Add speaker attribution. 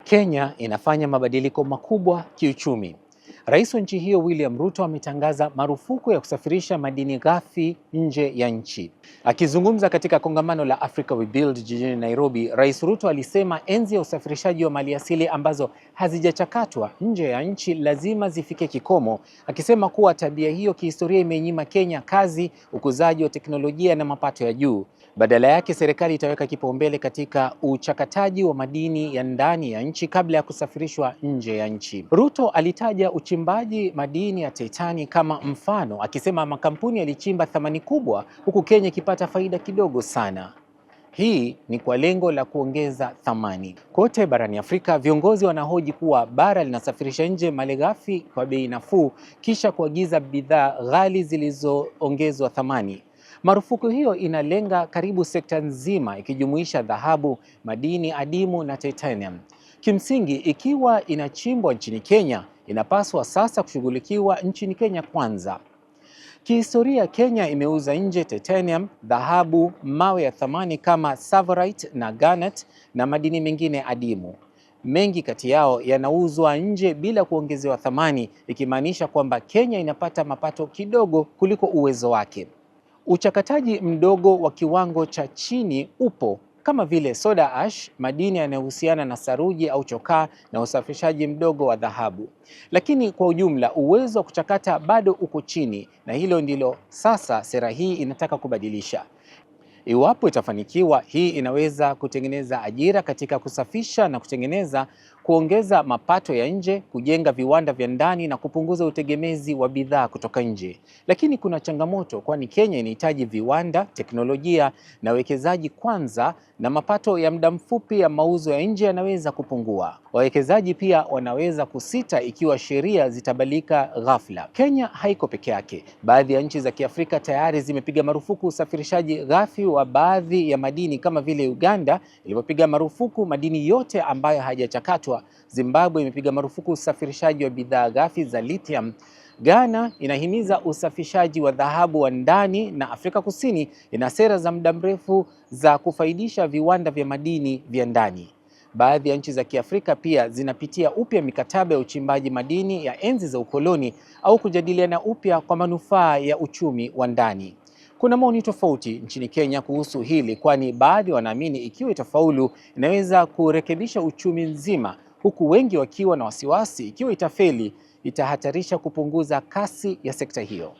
Speaker 1: Kenya inafanya mabadiliko makubwa kiuchumi. Rais wa nchi hiyo William Ruto ametangaza marufuku ya kusafirisha madini ghafi nje ya nchi. Akizungumza katika kongamano la Africa We Build jijini Nairobi, Rais Ruto alisema enzi ya usafirishaji wa maliasili ambazo hazijachakatwa nje ya nchi lazima zifike kikomo, akisema kuwa tabia hiyo kihistoria imenyima Kenya kazi, ukuzaji wa teknolojia na mapato ya juu. Badala yake serikali itaweka kipaumbele katika uchakataji wa madini ya ndani ya nchi kabla ya kusafirishwa nje ya nchi. Ruto alitaja uchimbaji madini ya Titani kama mfano, akisema makampuni yalichimba thamani kubwa huku Kenya ikipata faida kidogo sana. Hii ni kwa lengo la kuongeza thamani. Kote barani Afrika, viongozi wanahoji kuwa bara linasafirisha nje malighafi kwa bei nafuu kisha kuagiza bidhaa ghali zilizoongezwa thamani. Marufuku hiyo inalenga karibu sekta nzima ikijumuisha dhahabu, madini adimu na titanium. Kimsingi, ikiwa inachimbwa nchini Kenya, inapaswa sasa kushughulikiwa nchini Kenya kwanza. Kihistoria, Kenya imeuza nje titanium, dhahabu, mawe ya thamani kama Tsavorite na garnet na madini mengine adimu. Mengi kati yao yanauzwa nje bila kuongezewa thamani, ikimaanisha kwamba Kenya inapata mapato kidogo kuliko uwezo wake. Uchakataji mdogo wa kiwango cha chini upo kama vile soda ash, madini yanayohusiana na saruji au chokaa na usafirishaji mdogo wa dhahabu. Lakini kwa ujumla uwezo wa kuchakata bado uko chini, na hilo ndilo sasa sera hii inataka kubadilisha. Iwapo itafanikiwa, hii inaweza kutengeneza ajira katika kusafisha na kutengeneza, kuongeza mapato ya nje, kujenga viwanda vya ndani na kupunguza utegemezi wa bidhaa kutoka nje. Lakini kuna changamoto, kwani Kenya inahitaji viwanda, teknolojia na wekezaji kwanza, na mapato ya muda mfupi ya mauzo ya nje yanaweza kupungua. Wawekezaji pia wanaweza kusita ikiwa sheria zitabadilika ghafla. Kenya haiko peke yake. Baadhi ya nchi za Kiafrika tayari zimepiga marufuku usafirishaji ghafi wa baadhi ya madini kama vile Uganda ilipopiga marufuku madini yote ambayo hayajachakatwa. Zimbabwe imepiga marufuku usafirishaji wa bidhaa ghafi za lithium. Ghana inahimiza usafishaji wa dhahabu wa ndani, na Afrika Kusini ina sera za muda mrefu za kufaidisha viwanda vya madini vya ndani. Baadhi ya nchi za Kiafrika pia zinapitia upya mikataba ya uchimbaji madini ya enzi za ukoloni au kujadiliana upya kwa manufaa ya uchumi wa ndani. Kuna maoni tofauti nchini Kenya kuhusu hili, kwani baadhi wanaamini ikiwa itafaulu inaweza kurekebisha uchumi nzima, huku wengi wakiwa na wasiwasi ikiwa itafeli itahatarisha kupunguza kasi ya sekta hiyo.